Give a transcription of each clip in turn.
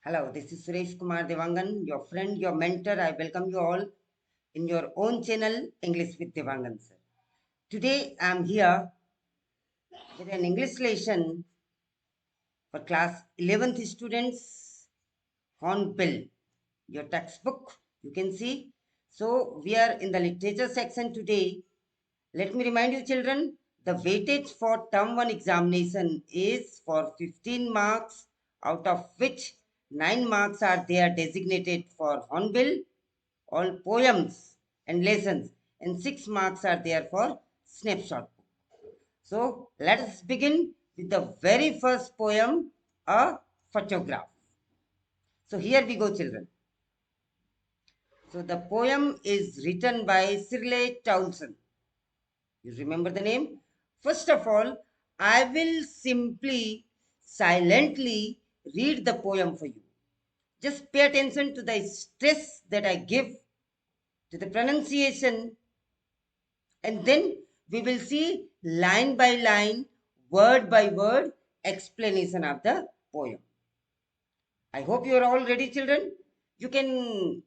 Hello, this is Suresh Kumar Dewangan, your friend, your mentor. I welcome you all in your own channel, English with Dewangan, sir. Today, I am here with an English lesson for class 11th students, Hornbill, your textbook, you can see. So, we are in the literature section today. Let me remind you, children, the weightage for term 1 examination is for 15 marks, out of which 9 marks are there designated for Hornbill, all poems and lessons, and 6 marks are there for snapshot. So let us begin with the very first poem, a photograph. So here we go, children. So the poem is written by Shirley Townsend. You remember the name? First of all, I will simply silently read the poem for you. Just pay attention to the stress that I give to the pronunciation, and then we will see line by line, word by word explanation of the poem. I hope you are all ready, children. You can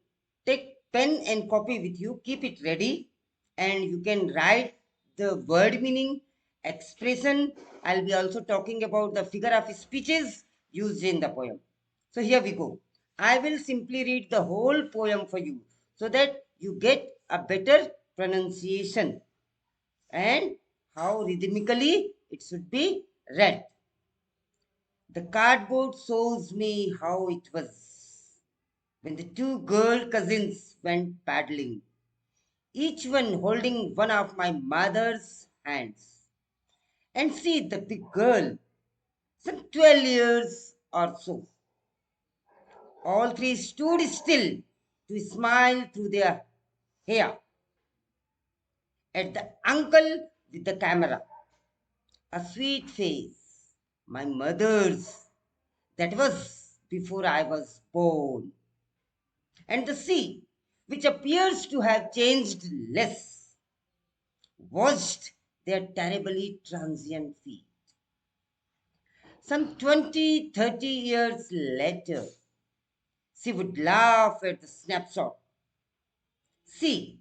take pen and copy with you, keep it ready, and you can write the word meaning, expression. I'll be also talking about the figure of speeches used in the poem. So here we go. I will simply read the whole poem for you so that you get a better pronunciation and how rhythmically it should be read. The cardboard shows me how it was when the two girl cousins went paddling, each one holding one of my mother's hands. And see the big girl, some 12 years or so. All three stood still to smile through their hair at the uncle with the camera. A sweet face, my mother's. That was before I was born. And the sea, which appears to have changed less, watched their terribly transient feet. Some 20, 30 years later, she would laugh at the snapshot. See,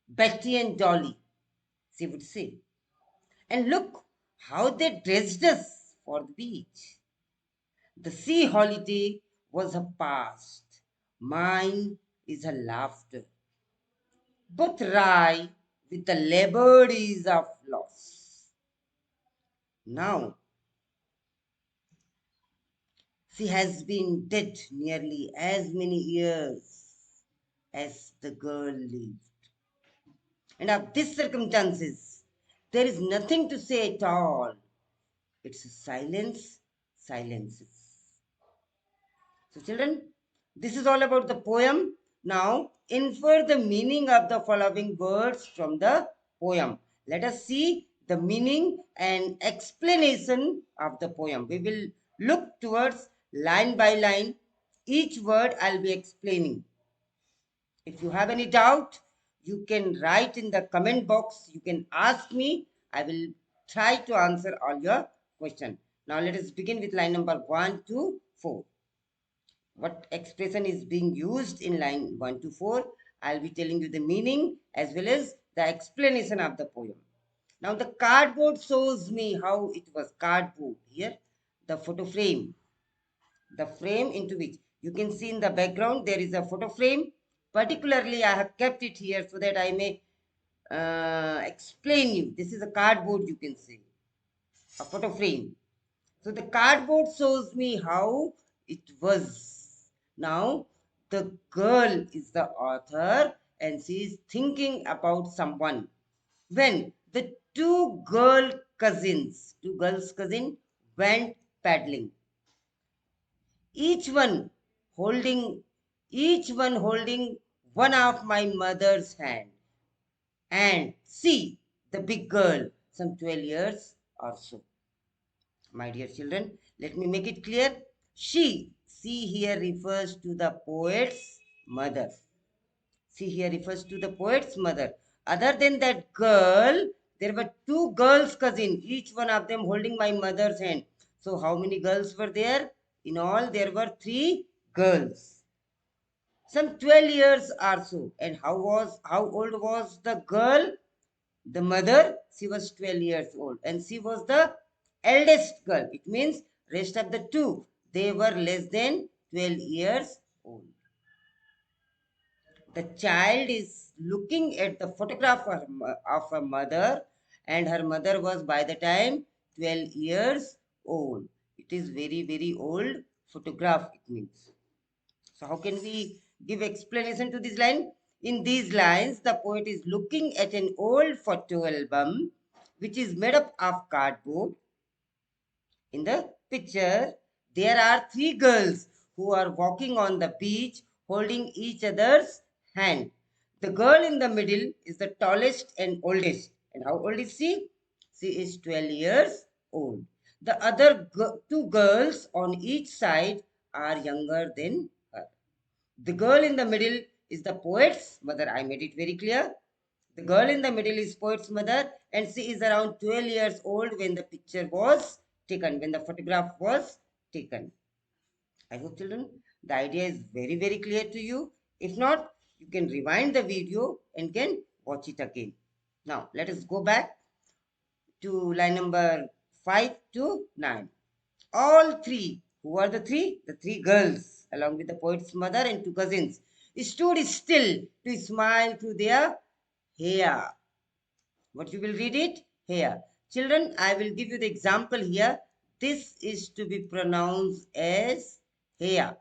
Betty and Dolly, she would say, and look how they dressed us for the beach. The sea holiday was her past. Mine is her laughter. Both wry with the labored ease of loss. Now, she has been dead nearly as many years as the girl lived. And of these circumstances, there is nothing to say at all. It's a silence, silences. So, children, this is all about the poem. Now, infer the meaning of the following words from the poem. Let us see the meaning and explanation of the poem. We will look towards line by line. Each word I'll be explaining. If you have any doubt, you can write in the comment box. You can ask me. I will try to answer all your questions. Now, let us begin with line number 1 to 4. What expression is being used in line 1 to 4. I'll be telling you the meaning as well as the explanation of the poem. Now the cardboard shows me how it was cardboard. Here the photo frame. The frame into which you can see in the background there is a photo frame. Particularly I have kept it here so that I may explain you. This is a cardboard, you can see. A photo frame. So the cardboard shows me how it was. Now, the girl is the author and she is thinking about someone. When the two girls' cousins went paddling, each one holding one of my mother's hand. And see the big girl, some 12 years or so. My dear children, let me make it clear. She here refers to the poet's mother. She here refers to the poet's mother. Other than that girl, there were two girls' cousins, each one of them holding my mother's hand. So how many girls were there? In all, there were 3 girls, some 12 years or so. And how old was the girl? The mother, she was 12 years old, and she was the eldest girl. It means rest of the two, they were less than 12 years old. The child is looking at the photograph of her mother, and her mother was by the time 12 years old. It is very, very old photograph, it means. So how can we give explanation to this line? In these lines, the poet is looking at an old photo album which is made up of cardboard. In the picture, there are three girls who are walking on the beach holding each other's hand. The girl in the middle is the tallest and oldest. And how old is she? She is 12 years old. The other two girls on each side are younger than her. The girl in the middle is the poet's mother. I made it very clear. The girl in the middle is poet's mother, and she is around 12 years old when the picture was taken, when the photograph was taken. I hope, children, the idea is very, very clear to you. If not, you can rewind the video and can watch it again. Now, let us go back to line number 5 to 9. All three, who are the three? The three girls, along with the poet's mother and two cousins, stood still to smile through their hair. What you will read it here. Children, I will give you the example here. This is to be pronounced as hair.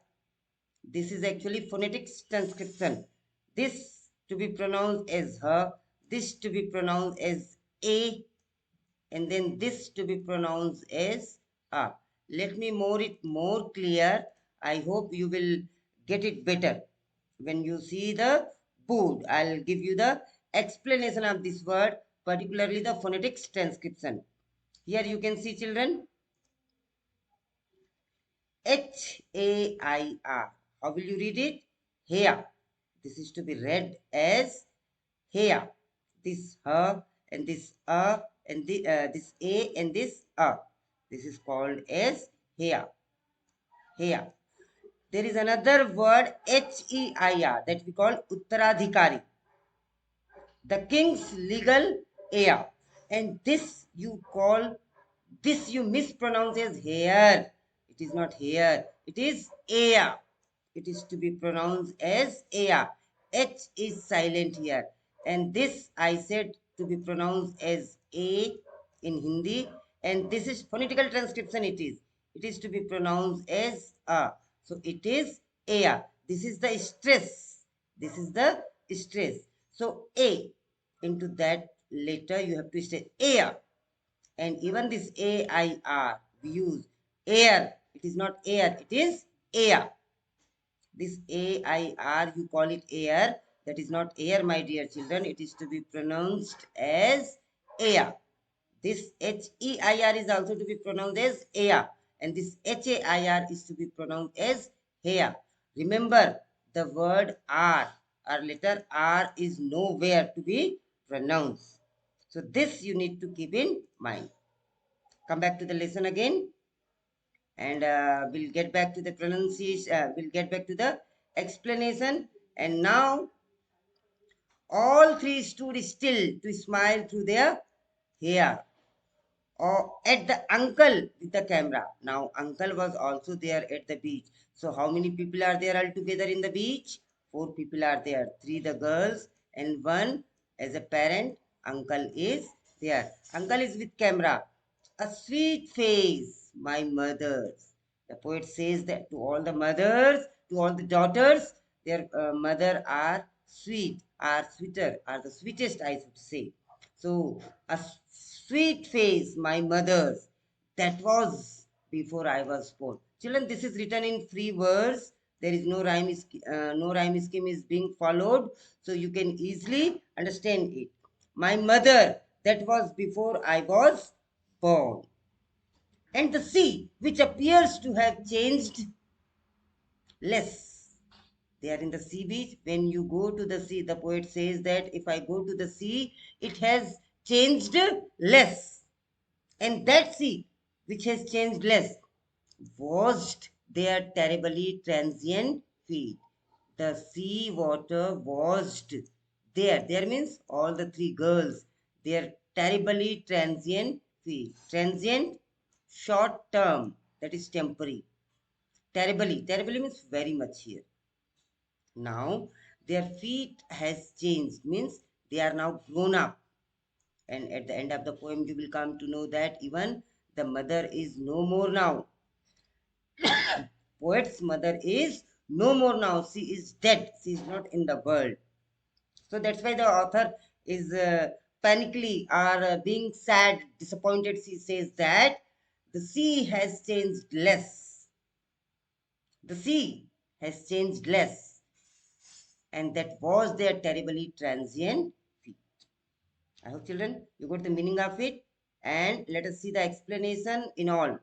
This is actually phonetic transcription. This to be pronounced as her. This to be pronounced as a. And then this to be pronounced as a. Let me make it more clear. I hope you will get it better. When you see the board, I'll give you the explanation of this word, particularly the phonetics transcription. Here you can see, children, H-A-I-R. How will you read it? Hair. This is to be read as hair. This her and this and this a and this a. This is called as hair. Hair. There is another word H-E-I-R that we call Uttaradhikari, the king's legal heir. And this you mispronounce as hair. It is not hair, it is heir. It is to be pronounced as heir. H is silent here. And this I said to be pronounced as a in Hindi. And this is phonetical transcription it is. It is to be pronounced as a. So it is heir. This is the stress. This is the stress. So a, into that letter you have to say air. And even this AIR we use air. It is not air, it is air. This AIR you call it air. That is not air, my dear children. It is to be pronounced as air. This HEIR is also to be pronounced as air. And this HAIR is to be pronounced as hair. Remember, the word R, or letter R, is nowhere to be pronounced. So this you need to keep in mind. Come back to the lesson again. And we'll get back to the pronunciation. We'll get back to the explanation. And now, all three stood still to smile through their hair. Or at the uncle with the camera. Now, uncle was also there at the beach. So, how many people are there altogether in the beach? 4 people are there. 3 the girls and 1 as a parent. Uncle is there. Uncle is with camera. A sweet face, my mother's. The poet says that to all the mothers, to all the daughters, their mother are sweet, are sweeter, are the sweetest, I should say. So, a sweet face, my mother's. That was before I was born. Children, this is written in free verse. There is no rhyme scheme is being followed. So you can easily understand it. My mother, that was before I was born. And the sea, which appears to have changed less. They are in the sea beach. When you go to the sea, the poet says that if I go to the sea, it has changed less. And that sea, which has changed less, washed their terribly transient feet. The sea water washed there means all the three girls, their terribly transient feet. Transient, short term, that is temporary. Terribly means very much here. Now their feet has changed, means they are now grown up. And at the end of the poem, you will come to know that even the mother is no more now. Poet's mother is no more now. She is dead. She is not in the world. So that's why the author is panically or being sad, disappointed. She says that the sea has changed less. The sea has changed less. And that was their terribly transient feat. I hope, children, you got the meaning of it. And let us see the explanation in all.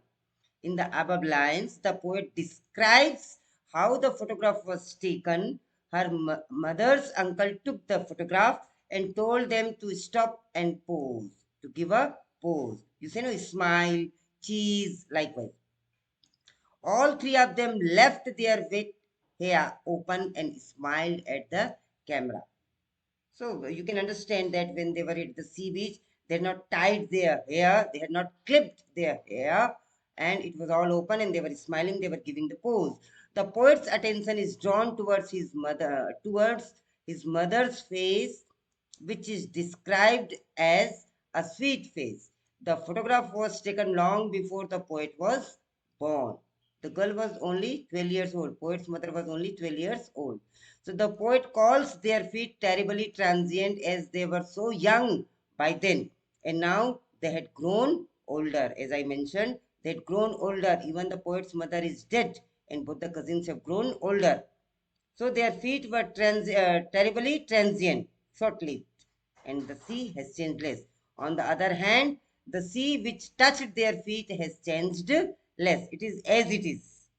In the above lines, the poet describes how the photograph was taken. Her mother's uncle took the photograph and told them to stop and pose, to give a pose. You say, no, smile, cheese, likewise. All three of them left their wet hair open and smiled at the camera. So you can understand that when they were at the sea beach, they had not tied their hair, they had not clipped their hair, and it was all open and they were smiling, they were giving the pose. The poet's attention is drawn towards his mother's face, which is described as a sweet face. The photograph was taken long before the poet was born. The girl was only 12 years old. Poet's mother was only 12 years old. So the poet calls their feet terribly transient as they were so young by then. And now they had grown older. As I mentioned, they had grown older. Even the poet's mother is dead and both the cousins have grown older. So their feet were terribly transient, short-lived. And the sea has changed less. On the other hand, the sea which touched their feet has changed less. It is as it is.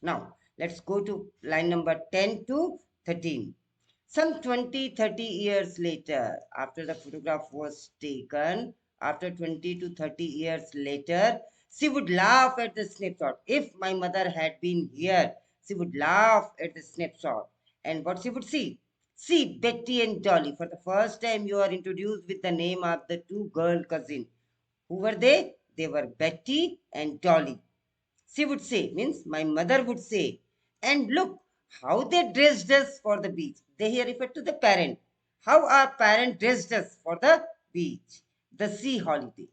Now, let's go to line number 10 to 13. Some 20-30 years later, after the photograph was taken, after 20 to 30 years later, she would laugh at the snapshot. If my mother had been here, she would laugh at the snapshot. And what she would see? See Betty and Dolly. For the first time, you are introduced with the name of the two girl cousins. Who were they? They were Betty and Dolly. She would say, means my mother would say, and look how they dressed us for the beach. They here refer to the parent. How our parent dressed us for the beach, the sea holiday.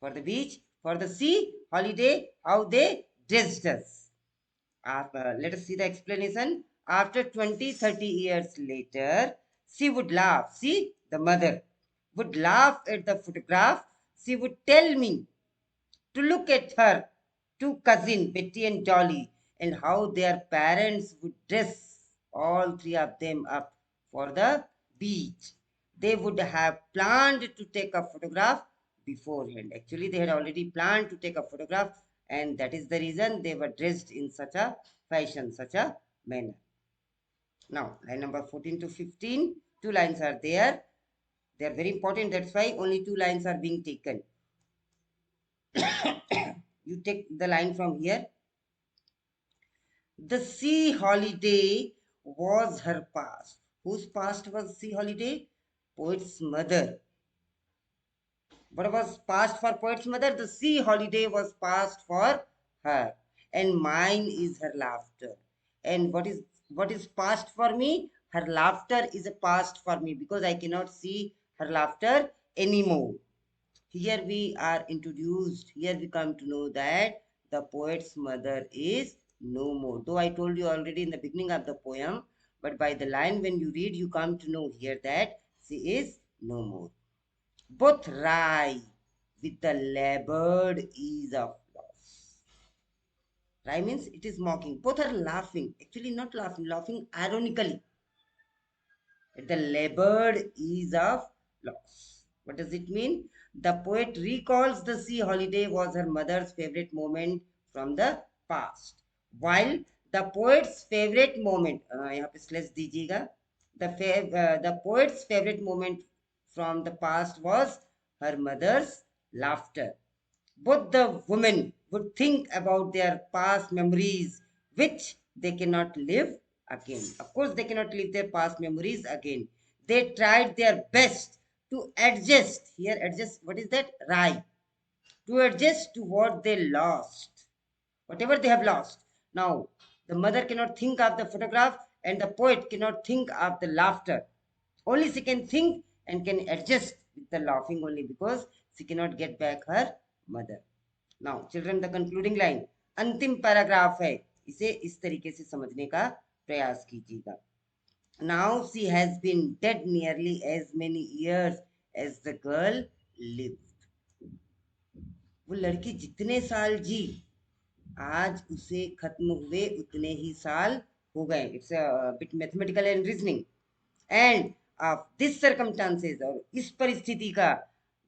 For the beach, for the sea holiday, how they dressed us. Let us see the explanation. After 20-30 years later, she would laugh. See, the mother would laugh at the photograph. She would tell me to look at her two cousins, Betty and Dolly, and how their parents would dress all three of them up for the beach. They would have planned to take a photograph beforehand. Actually, they had already planned to take a photograph, and that is the reason they were dressed in such a fashion, such a manner. Now, line number 14 to 15, two lines are there. They are very important. That's why only two lines are being taken. You take the line from here. The sea holiday was her past. Whose past was sea holiday? Poet's mother. What was past for poet's mother? The sea holiday was past for her. And mine is her laughter. And what is past for me? Her laughter is a past for me because I cannot see her laughter anymore. Here we are introduced, here we come to know that the poet's mother is no more. Though I told you already in the beginning of the poem, but by the line when you read, you come to know here that she is no more. Both rye with the labored ease of loss. Rye means it is mocking. Both are laughing. Actually not laughing, laughing ironically. At the labored ease of loss. What does it mean? The poet recalls the sea holiday was her mother's favorite moment from the past. While the poet's favorite moment, यहाँ पे slash दीजिएगा. The poet's favorite moment from the past was her mother's laughter. Both the women would think about their past memories, which they cannot live again. Of course, they cannot live their past memories again. They tried their best to adjust. Here, adjust, what is that? Right. To adjust to what they lost, whatever they have lost. Now, the mother cannot think of the photograph, and the poet cannot think of the laughter. Only she can think and can adjust with the laughing only, because she cannot get back her mother. Now, children, the concluding line, अंतिम paragraph है, इसे इस तरीके से समझने का प्रयास कीजिएगा. Now she has been dead nearly as many years as the girl lived. वो लड़की जितने साल जी, आज उसे खत्म हुए उतने ही साल हो गए. It's a bit mathematical and reasoning. End of this circumstances, और इस परिस्थिति का,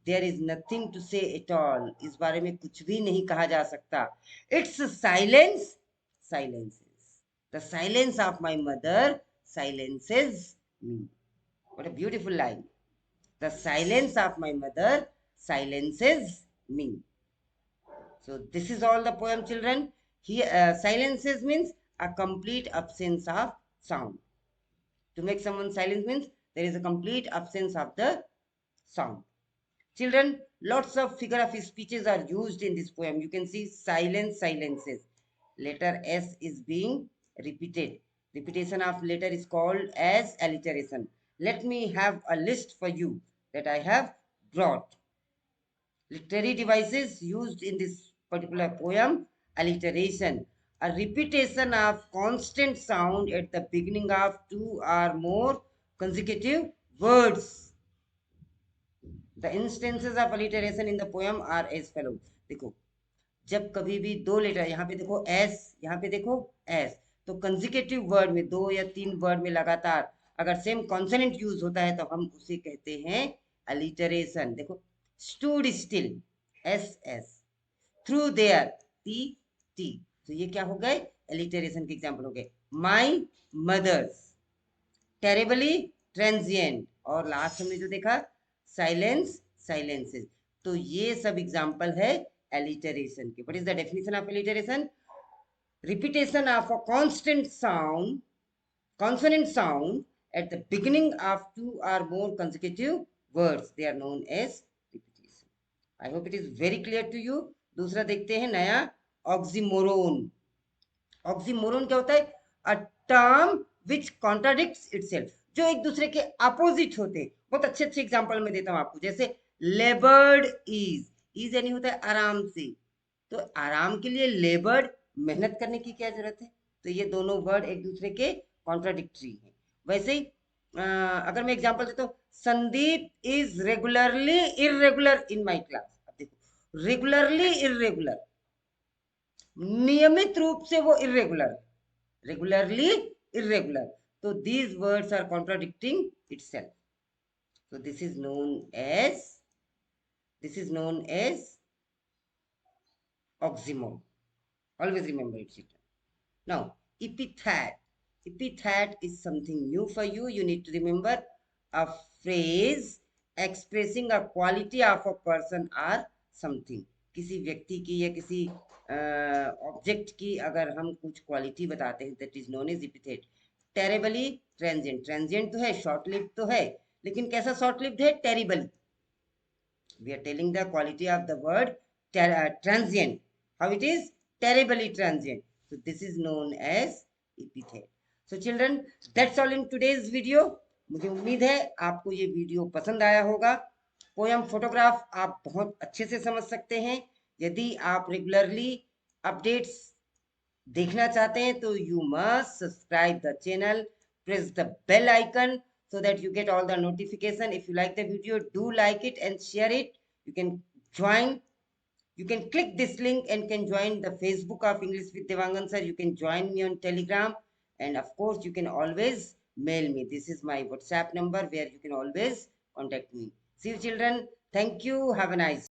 देयर इज नथिंग टू से एट ऑल, इस बारे में कुछ भी नहीं कहा जा सकता. It's silence silences, the silence of my mother silences me. What a beautiful line. The silence of my mother silences me. So this is all the poem, children. Here, silences means a complete absence of sound. To make someone silent means there is a complete absence of the sound. Children, lots of figure of speeches are used in this poem. You can see silence, silences. Letter S is being repeated. Repetition of letter is called as alliteration. Let me have a list for you that I have brought. Literary devices used in this particular poem: alliteration, a repetition of constant sound at the beginning of two or more consecutive words. The instances of alliteration in the poem are as follows. देखो, जब कभी भी दो letter, यहाँ पे देखो S, यहाँ पे देखो एस, तो कंजिकेटिव वर्ड में, दो या तीन वर्ड में लगातार अगर सेम कॉन्सोनेंट यूज होता है तो हम उसे कहते हैं अलिटरेशन. देखो, stood still, S S, through their, T T, तो ये क्या हो गए? एलिटरेशन के एग्जाम्पल हो गए. माई मदर्स, टेरेबली ट्रांजिएंट, और लास्ट में जो देखा साइलेंस साइलेंसेस. तो ये सब एग्जाम्पल है alliteration के. What is the definition of alliteration? Repetition of a constant sound, consonant sound at the beginning of two or more consecutive words. They are known as repetition. I hope it is very clear to you. दूसरा देखते हैं नया, oxymoron. Oxymoron क्या होता है? A term which contradicts itself. जो एक दूसरे के अपोजिट होते. बहुत अच्छे अच्छे एग्जाम्पल में देता हूं आपको. जैसे labored is, इज यानी होता है आराम से, तो आराम के लिए लेबर्ड, मेहनत करने की क्या जरूरत है? तो ये दोनों वर्ड एक दूसरे के कॉन्ट्राडिक्टरी हैं. वैसे ही अगर मैं एग्जांपल देता हूँ, Sandeep is regularly irregular in my class. अब देखो, रेगुलरली इरेगुलर, नियमित रूप से वो इरेगुलर, रेगुलरली इरेगुलर, तो these words are contradicting itself. So this is known as oxymoron. Always remember it, children. Now, epithet. Epithet is something new for you. You need to remember a phrase expressing a quality of a person or something. किसी व्यक्ति की या किसी object की अगर हम कुछ quality बताते हैं, that is known as epithet. Terribly transient. Transient तो है, short lived तो है, लेकिन कैसा short lived है? Terribly. We are telling the quality of the word transient. How it is? Terribly transient. So this is known as epithet. So children, that's all in today's video. मुझे उम्मीद है आपको ये वीडियो पसंद आया होगा. Poem photograph आप बहुत अच्छे से समझ सकते हैं. यदि आप रेगुलरली अपडेट्स देखना चाहते हैं तो you must subscribe the channel, press the bell icon so that you get all the notification. If you like the video, do like it and share it. You can join, you can click this link and can join the Facebook of English with Dewangan sir. You can join me on Telegram, and of course you can always mail me. This is my WhatsApp number where you can always contact me. See you children. Thank you. Have a nice